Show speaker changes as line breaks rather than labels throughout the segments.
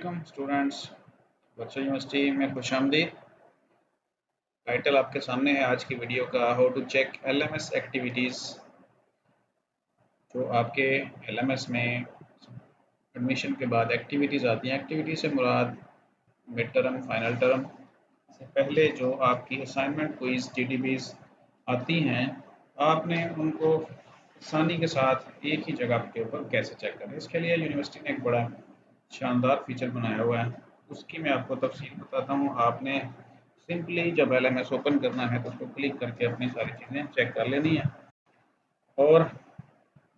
अस्सलामुअलैकुम स्टूडेंट्स। बच्चा यूनिवर्सिटी में खुशामदीद। टाइटल आपके सामने है आज की वीडियो का, how to check LMS activities. जो आपके एलएमएस में एडमिशन के बाद एक्टिविटीज़ आती हैं, एक्टिविटी से मुराद मिड टर्म, फाइनल टर्म से पहले जो आपकी असाइनमेंट, क्विज़, जीडीबीज़ आती हैं, आपने उनको आसानी के साथ एक ही जगह के ऊपर कैसे चेक करें। इसके लिए यूनिवर्सिटी ने एक बड़ा शानदार फीचर बनाया हुआ है, उसकी मैं आपको तफसील बताता हूँ। आपने सिंपली जब एलएमएस ओपन करना है तो उसको क्लिक करके अपनी सारी चीज़ें चेक कर लेनी है। और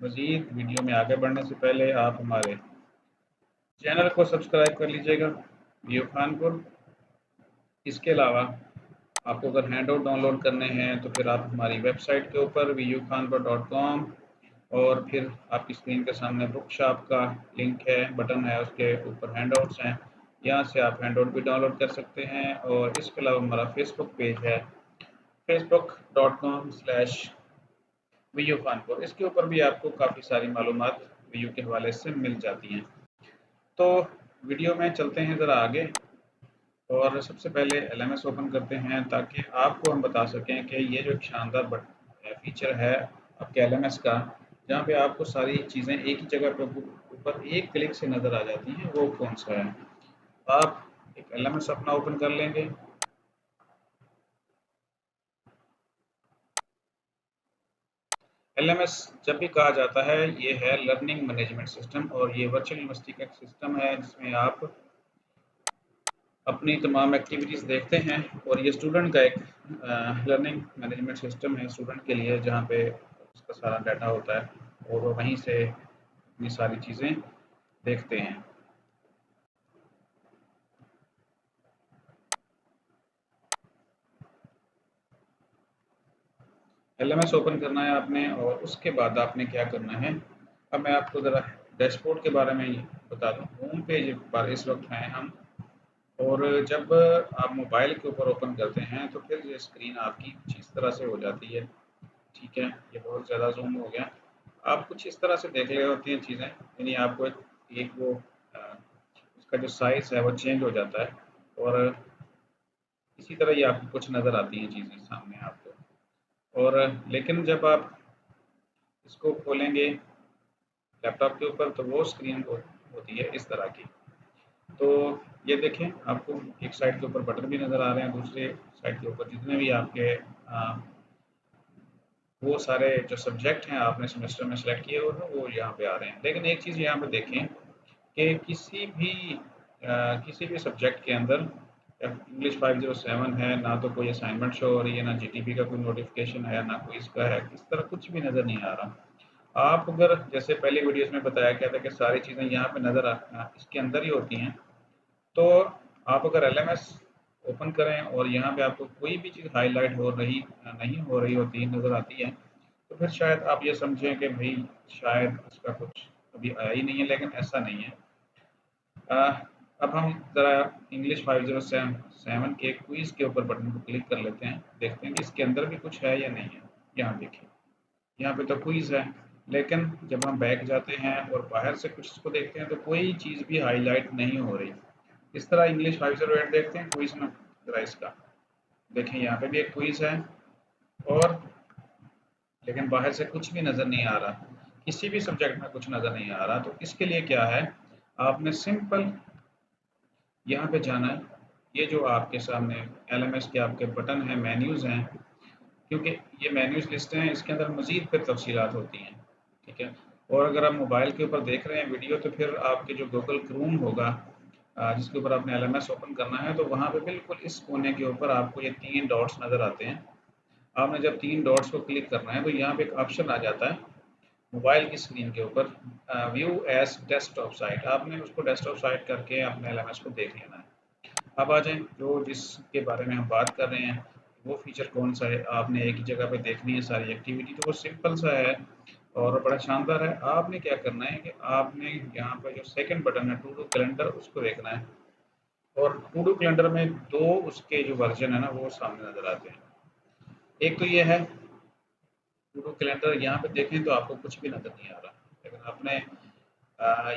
मज़ीद वीडियो में आगे बढ़ने से पहले आप हमारे चैनल को सब्सक्राइब कर लीजिएगा, वीयू खानपुर। इसके अलावा आपको अगर हैंड आउट डाउनलोड करने हैं तो फिर आप हमारी वेबसाइट के ऊपर vukhanpur.com और फिर आपकी स्क्रीन के सामने बुक शॉप का लिंक है, बटन है, उसके ऊपर हैंड आउट्स हैं, यहाँ से आप हैंड आउट भी डाउनलोड कर सकते हैं। और इसके अलावा हमारा फेसबुक पेज है facebook.com/vukhanpur। इसके ऊपर भी आपको काफ़ी सारी मालूमात वीयू के हवाले से मिल जाती हैं। तो वीडियो में चलते हैं ज़रा आगे और सबसे पहले एलएमएस ओपन करते हैं ताकि आपको हम बता सकें कि ये जो एक शानदार फीचर है आपके एलएमएस का, जहाँ पे आपको सारी चीज़ें एक ही जगह पे ऊपर एक क्लिक से नज़र आ जाती हैं, वो कौन सा है। आप एक एलएमएस अपना ओपन कर लेंगे। एलएमएस जब भी कहा जाता है, ये है लर्निंग मैनेजमेंट सिस्टम, और ये वर्चुअल यूनिवर्सिटी का एक सिस्टम है जिसमें आप अपनी तमाम एक्टिविटीज़ देखते हैं। और ये स्टूडेंट का एक लर्निंग मैनेजमेंट सिस्टम है स्टूडेंट के लिए, जहाँ पे उसका सारा डाटा होता है और वो वहीं से अपनी सारी चीज़ें देखते हैं। एलएमएस ओपन करना है आपने और उसके बाद आपने क्या करना है। अब मैं आपको ज़रा डैशबोर्ड के बारे में बता दूँ। होम पेज पर इस वक्त हैं हम, और जब आप मोबाइल के ऊपर ओपन करते हैं तो फिर ये स्क्रीन आपकी कुछ इस तरह से हो जाती है। ठीक है, ये बहुत ज़्यादा जूम हो गया। आप कुछ इस तरह से देख रहे होती हैं चीज़ें, यानी आपको एक वो उसका जो साइज़ है वो चेंज हो जाता है, और इसी तरह ये आपको कुछ नज़र आती हैं चीज़ें सामने आपको। और लेकिन जब आप इसको खोलेंगे लैपटॉप के ऊपर तो वो स्क्रीन होती है इस तरह की। तो ये देखें, आपको एक साइड के ऊपर बटन भी नज़र आ रहे हैं, दूसरे साइड के ऊपर जितने भी आपके वो सारे जो सब्जेक्ट हैं आपने सेमेस्टर में सेलेक्ट किए हुए हैं वो यहाँ पे आ रहे हैं। लेकिन एक चीज़ यहाँ पे देखें कि किसी भी सब्जेक्ट के अंदर इंग्लिश 507 है, ना तो कोई असाइनमेंट शो हो रही है, ना जीटीपी का कोई नोटिफिकेशन है, ना कोई इसका है, इस तरह कुछ भी नज़र नहीं आ रहा। आप अगर जैसे पहले वीडियोस में बताया गया था कि सारी चीज़ें यहाँ पे नज़र इसके अंदर ही होती हैं, तो आप अगर एलएमएस ओपन करें और यहाँ पे आपको कोई भी चीज़ हाईलाइट हो रही नहीं हो रही होती नज़र आती है, तो फिर शायद आप ये समझें कि भाई शायद इसका कुछ अभी आया ही नहीं है, लेकिन ऐसा नहीं है। अब हम ज़रा इंग्लिश 507 के क्विज़ के ऊपर बटन को क्लिक कर लेते हैं, देखते हैं कि इसके अंदर भी कुछ है या नहीं है। यहाँ देखिए, यहाँ पे तो क्विज़ है, लेकिन जब हम बैक जाते हैं और बाहर से कुछ इसको देखते हैं तो कोई चीज़ भी हाईलाइट नहीं हो रही। इस तरह इंग्लिश 508 देखते हैं क्विज़ में, ज़रा इसका देखें, यहाँ पे भी एक क्विज़ है, और लेकिन बाहर से कुछ भी नज़र नहीं आ रहा, किसी भी सब्जेक्ट में कुछ नज़र नहीं आ रहा। तो इसके लिए क्या है, आपने सिंपल यहाँ पे जाना है। ये जो आपके सामने एलएमएस के आपके बटन हैं, मेन्यूज़ हैं, क्योंकि ये मेन्यूज़ लिस्ट हैं, इसके अंदर मज़ीद फिर तफसीलात होती हैं। ठीक है, और अगर आप मोबाइल के ऊपर देख रहे हैं वीडियो तो फिर आपके जो गूगल क्रोम होगा, जिसके ऊपर आपने एलएमएस ओपन करना है, तो वहाँ पे बिल्कुल इस कोने के ऊपर आपको ये 3 डॉट्स नज़र आते हैं। आपने जब 3 डॉट्स को क्लिक करना है तो यहाँ पे एक ऑप्शन आ जाता है मोबाइल की स्क्रीन के ऊपर, व्यू एज डेस्कटॉप साइट। आपने उसको डेस्कटॉप साइट करके अपने एलएमएस को देख लेना है। अब आ जाएँ जो जिसके बारे में हम बात कर रहे हैं, वो फीचर कौन सा है। आपने एक ही जगह पे देखनी है सारी एक्टिविटी, तो वो सिंपल सा है और बड़ा शानदार है। आपने क्या करना है कि आपने यहाँ पर जो सेकंड बटन है टू डू कैलेंडर, उसको देखना है। और टू डू कैलेंडर में 2 उसके जो वर्जन है ना वो सामने नज़र आते हैं। एक तो ये है टू डू कैलेंडर, यहाँ पे देखें तो आपको कुछ भी नज़र नहीं आ रहा, लेकिन आपने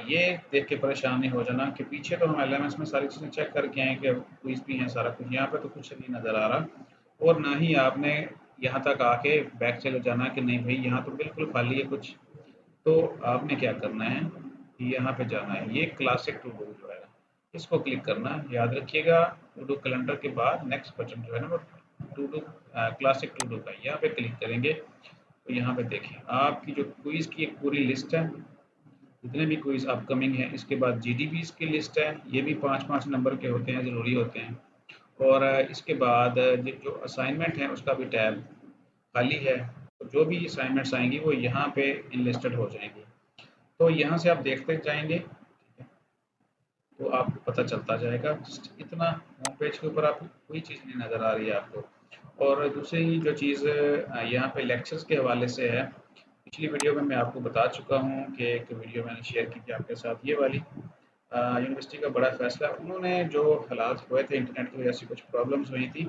ये देख के परेशान नहीं हो जाना कि पीछे तो हम एलएमएस में सारी चीज़ें चेक करके आए कि क्विज भी हैं सारा कुछ, यहाँ पे तो कुछ नहीं नज़र आ रहा। और ना ही आपने यहाँ तक आके बैक चले जाना कि नहीं भाई यहाँ तो बिल्कुल खाली है कुछ। तो आपने क्या करना है कि यहाँ पे जाना है, ये क्लासिक टू डू जो है इसको क्लिक करना है। याद रखिएगा टू डू कैलेंडर के बाद नेक्स्ट बटन जो है ना वो to do classic to do का, यहाँ पे क्लिक करेंगे तो यहाँ पे देखिए आपकी जो क्विज की एक पूरी लिस्ट है, जितने भी क्विज अपकमिंग है। इसके बाद जीडीपीज की लिस्ट है, ये भी 5-5 नंबर के होते हैं, ज़रूरी होते हैं। और इसके बाद जो असाइनमेंट है उसका भी टैब खाली है। तो जो भी असाइनमेंट्स आएंगी वो यहाँ पे इनलिस्टेड हो जाएंगी। तो यहाँ से आप देखते जाएंगे तो आपको पता चलता जाएगा। जस्ट इतना होम पेज के ऊपर आपको कोई चीज़ नहीं नज़र आ रही है आपको। और दूसरी जो चीज़ यहाँ पे लेक्चर्स के हवाले से है, पिछली वीडियो में मैं आपको बता चुका हूँ कि एक वीडियो मैंने शेयर की थी आपके साथ, ये वाली यूनिवर्सिटी का बड़ा फैसला। उन्होंने जो हालात हुए थे इंटरनेट की वजह से कुछ प्रॉब्लम्स हुई थी,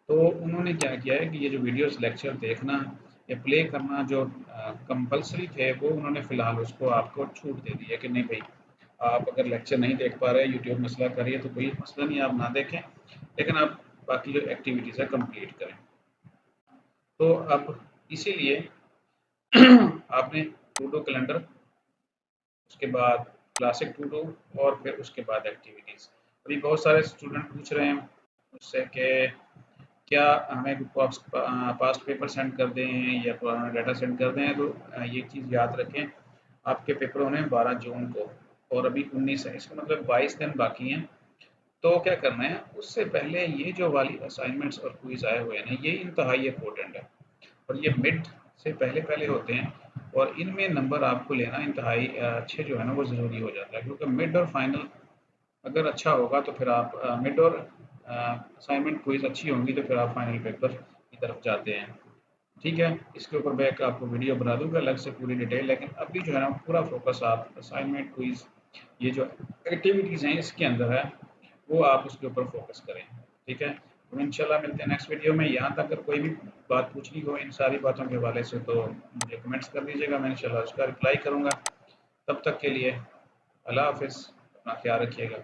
तो उन्होंने क्या किया है कि ये जो वीडियोस लेक्चर देखना या प्ले करना जो कंपलसरी थे, वो उन्होंने फ़िलहाल उसको आपको छूट दे दी है कि नहीं भाई आप अगर लेक्चर नहीं देख पा रहे, यूट्यूब मसला करिए तो कोई मसला नहीं, आप ना देखें, लेकिन आप बाकी जो एक्टिविटीज़ है कंप्लीट करें। तो अब इसीलिए आपने टू डू कैलेंडर, उसके बाद क्लासिक टू डू और फिर उसके बाद एक्टिविटीज़। अभी बहुत सारे स्टूडेंट पूछ रहे हैं मुझसे कि क्या हमें पास्ट पेपर सेंड कर दें या पुराना डाटा सेंड कर दें। तो ये चीज़ याद रखें, आपके पेपर होने हैं 12 जून को और अभी 19 है, इसका मतलब 22 दिन बाकी हैं। तो क्या करना है, उससे पहले ये जो वाली असाइनमेंट्स और क्विज आए हुए हैं ना, ये इंतहाई इंपॉर्टेंट है और ये मिड से पहले पहले होते हैं और इनमें नंबर आपको लेना इंतहाई अच्छे जो है ना वो ज़रूरी हो जाता है, क्योंकि मिड और फाइनल अगर अच्छा होगा तो फिर आप मिड और असाइनमेंट क्विज अच्छी होंगी तो फिर आप फाइनल पेपर की तरफ जाते हैं। ठीक है, इसके ऊपर मैं एक आपको वीडियो बना दूंगा अलग से पूरी डिटेल, लेकिन अभी जो है ना पूरा फोकस आप असाइनमेंट क्विज ये जो एक्टिविटीज़ हैं इसके अंदर है, वो आप उसके ऊपर फोकस करें। ठीक है, तो इंशाल्लाह मिलते हैं नेक्स्ट वीडियो में। यहाँ तक अगर कोई भी बात पूछनी हो इन सारी बातों के हवाले से तो मुझे कमेंट्स कर दीजिएगा, मैं इंशाल्लाह उसका रिप्लाई करूँगा। तब तक के लिए अल्लाह हाफिज़, अपना ख्याल रखिएगा।